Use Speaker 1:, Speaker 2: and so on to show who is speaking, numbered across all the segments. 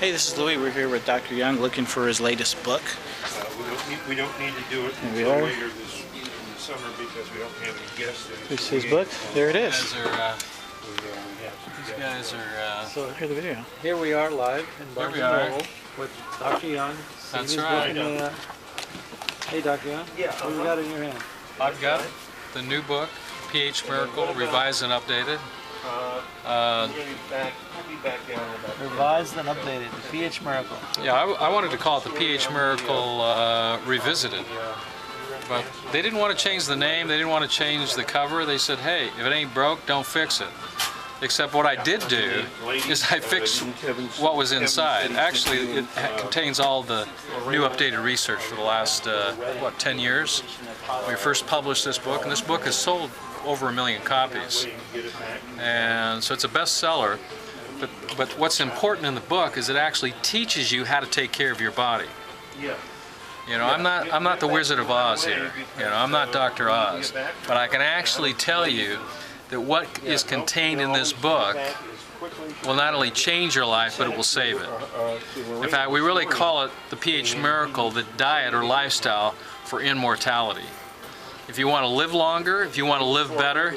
Speaker 1: Hey, this is Louis. We're here with Dr. Young looking for his latest book.
Speaker 2: We don't need to do it until later this in the summer because we don't have any guests.
Speaker 1: This is his book. There it is.
Speaker 3: These guys are.
Speaker 1: So here's the video.
Speaker 4: Here we are live in Barnes & Noble with Dr. Young.
Speaker 3: That's right.
Speaker 4: Hey, Dr. Young. Yeah. What do you got in your hand?
Speaker 3: I've got the new book, pH Miracle, revised and updated.
Speaker 4: Revised and updated, the pH Miracle.
Speaker 3: Yeah, I wanted to call it the pH Miracle Revisited. But they didn't want to change the name, they didn't want to change the cover. They said, hey, if it ain't broke, don't fix it. Except what I did do is I fixed what was inside. Actually, it contains all the new updated research for the last, 10 years. We first published this book, and this book has sold over 1 million copies. And so it's a bestseller. But what's important in the book is it actually teaches you how to take care of your body. You know, I'm not the Wizard of Oz here. You know, I'm not Dr. Oz. But I can actually tell you that what is contained in this book will not only change your life, but it will save it. In fact, we really call it the pH Miracle, the diet or lifestyle for immortality. If you want to live longer, if you want to live better,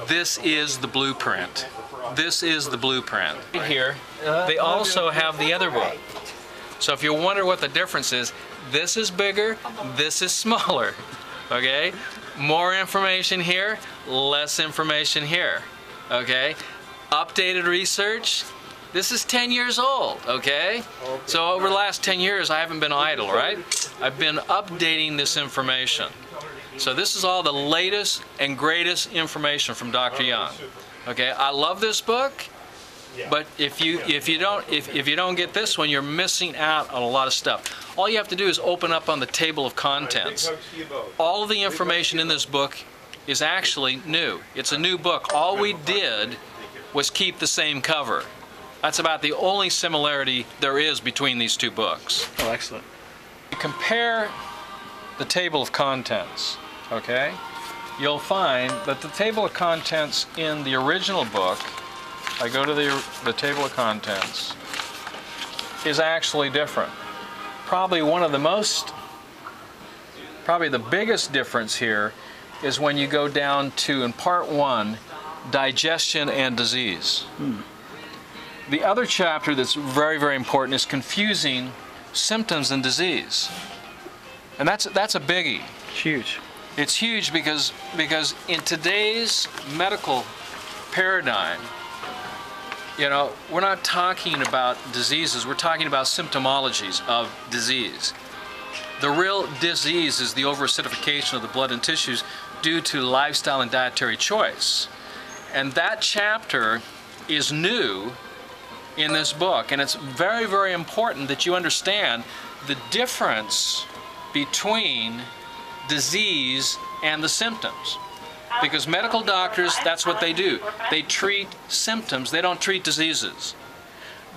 Speaker 3: this is the blueprint. This is the blueprint. Here, they also have the other book. So if you wonder what the difference is, this is bigger, this is smaller. Okay? More information here, less information here. Okay? Updated research. This is 10 years old, okay? So over the last 10 years, I haven't been idle, right? I've been updating this information. So this is all the latest and greatest information from Dr. Young. Okay, I love this book, but if you don't get this one, you're missing out on a lot of stuff. All you have to do is open up on the table of contents. All of the information in this book is actually new. It's a new book. All we did was keep the same cover. That's about the only similarity there is between these two books.
Speaker 1: Oh, excellent.
Speaker 3: You compare the table of contents, okay? You'll find that the table of contents in the original book, I go to the table of contents, is actually different. Probably the biggest difference here is when you go down to, in part 1, digestion and disease. The other chapter that's very, very important is confusing symptoms and disease. And that's a biggie.
Speaker 1: Huge.
Speaker 3: It's huge because in today's medical paradigm, you know, we're not talking about diseases, we're talking about symptomologies of disease. The real disease is the over-acidification of the blood and tissues due to lifestyle and dietary choice. And that chapter is new in this book, and it's very, very important that you understand the difference between disease and the symptoms. Because medical doctors, that's what they do. They treat symptoms, they don't treat diseases.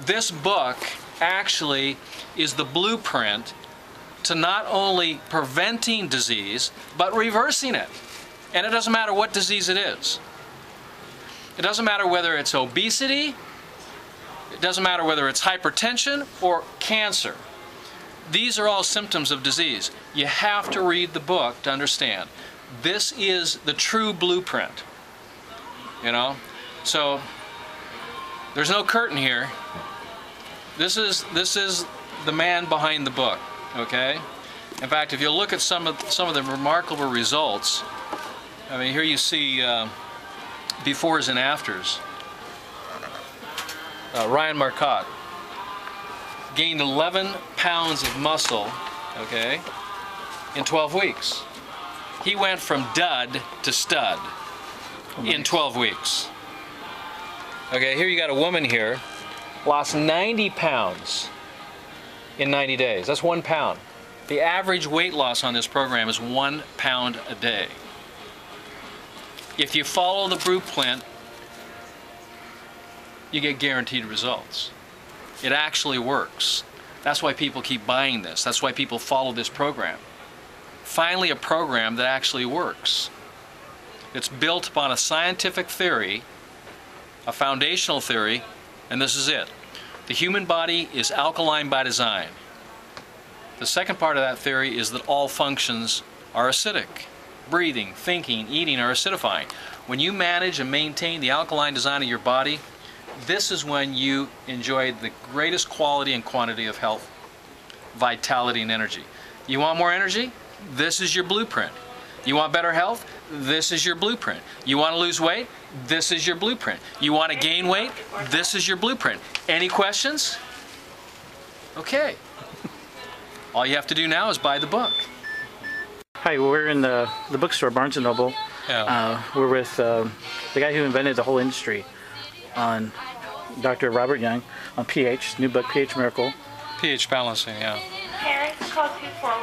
Speaker 3: This book actually is the blueprint to not only preventing disease, but reversing it. And it doesn't matter what disease it is. It doesn't matter whether it's obesity, it doesn't matter whether it's hypertension or cancer. These are all symptoms of disease. You have to read the book to understand. This is the true blueprint. You know? So, there's no curtain here. This is the man behind the book, okay? In fact, if you look at some of the remarkable results, I mean, here you see befores and afters. Ryan Marcotte gained 11 pounds of muscle, okay, in 12 weeks. He went from dud to stud in 12 weeks. Okay, here you got a woman here, lost 90 pounds in 90 days. That's 1 pound. The average weight loss on this program is 1 pound a day. If you follow the blueprint, you get guaranteed results. It actually works. That's why people keep buying this. That's why people follow this program. Finally, a program that actually works. It's built upon a scientific theory, a foundational theory, and this is it. The human body is alkaline by design. The second part of that theory is that all functions are acidic. Breathing, thinking, eating are acidifying. When you manage and maintain the alkaline design of your body, this is when you enjoy the greatest quality and quantity of health, vitality, and energy. You want more energy? This is your blueprint. You want better health? This is your blueprint. You want to lose weight? This is your blueprint. You want to gain weight? This is your blueprint. Any questions? Okay. All you have to do now is buy the book.
Speaker 1: Hi, we're in the bookstore, Barnes & Noble.
Speaker 3: Yeah.
Speaker 1: We're with the guy who invented the whole industry, on Dr. Robert Young, on pH, new book, pH Miracle.
Speaker 3: pH balancing, yeah.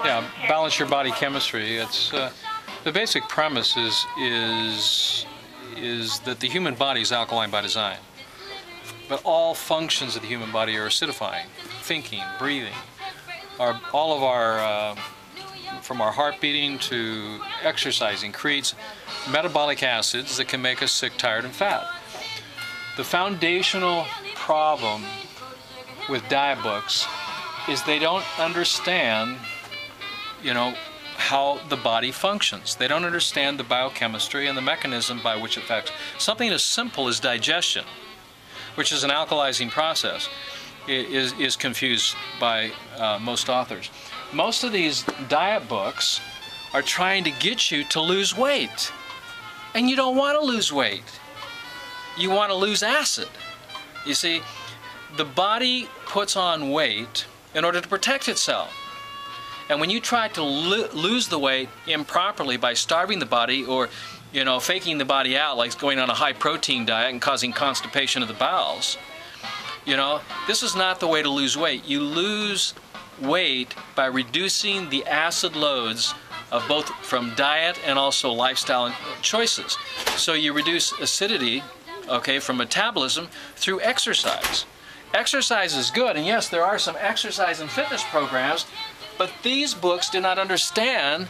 Speaker 3: Yeah, balance your body chemistry. It's the basic premise is that the human body is alkaline by design, but all functions of the human body are acidifying. Thinking, breathing, all of our from our heart beating to exercising creates metabolic acids that can make us sick, tired, and fat. The foundational problem with diet books is they don't understand, how the body functions. They don't understand the biochemistry and the mechanism by which it affects. Something as simple as digestion, which is an alkalizing process, is confused by most authors. Most of these diet books are trying to get you to lose weight. And you don't want to lose weight. You want to lose acid. You see, the body puts on weight in order to protect itself. And when you try to lose the weight improperly by starving the body or, faking the body out, like going on a high protein diet and causing constipation of the bowels, this is not the way to lose weight. You lose weight by reducing the acid loads of both from diet and also lifestyle choices. So you reduce acidity, from metabolism through exercise. Exercise is good, and yes, there are some exercise and fitness programs, but these books do not understand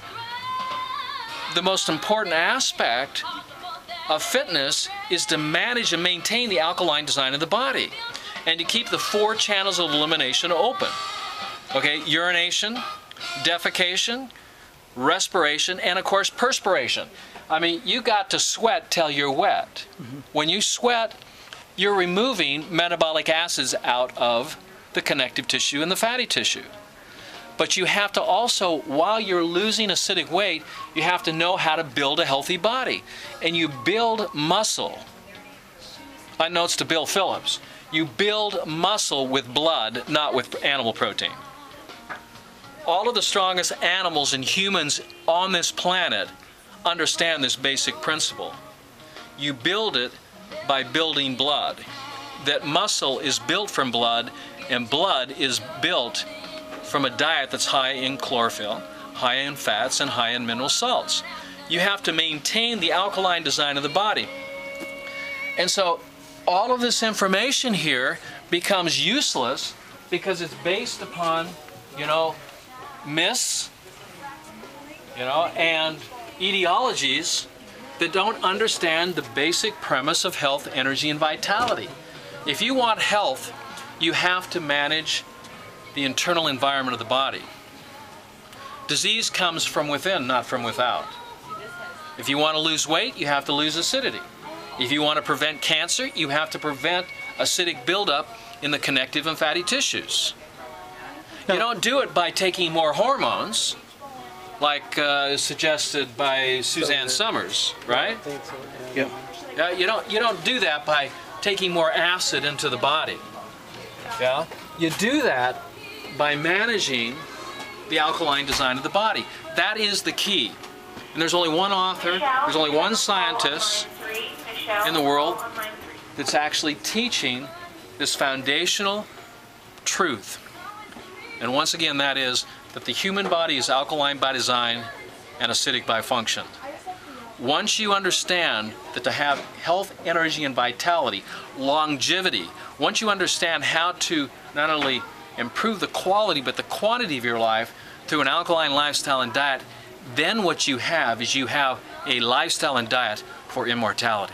Speaker 3: the most important aspect of fitness is to manage and maintain the alkaline design of the body and to keep the 4 channels of elimination open. Urination, defecation, respiration, and of course perspiration. You got to sweat till you're wet. When you sweat, you're removing metabolic acids out of the connective tissue and the fatty tissue. But you have to also, while you're losing acidic weight, you have to know how to build a healthy body. And you build muscle. Notes to Bill Phillips. You build muscle with blood, not with animal protein. All of the strongest animals and humans on this planet understand this basic principle. You build it by building blood. That muscle is built from blood, and blood is built from a diet that's high in chlorophyll, high in fats, and high in mineral salts. You have to maintain the alkaline design of the body. And so all of this information here becomes useless because it's based upon, myths, and etiologies that don't understand the basic premise of health, energy, and vitality. If you want health, you have to manage the internal environment of the body. Disease comes from within, not from without. If you want to lose weight, you have to lose acidity. If you want to prevent cancer, you have to prevent acidic buildup in the connective and fatty tissues. You don't do it by taking more hormones, like suggested by Suzanne Summers, right?
Speaker 4: I think so, yeah.
Speaker 1: Yep.
Speaker 3: You don't do that by taking more acid into the body. Yeah? You do that by managing the alkaline design of the body. That is the key. And there's only one author, there's only one scientist in the world that's actually teaching this foundational truth. And once again, that is that the human body is alkaline by design and acidic by function. Once you understand that to have health, energy, and vitality, longevity, once you understand how to not only improve the quality but the quantity of your life through an alkaline lifestyle and diet, then what you have is you have a lifestyle and diet for immortality.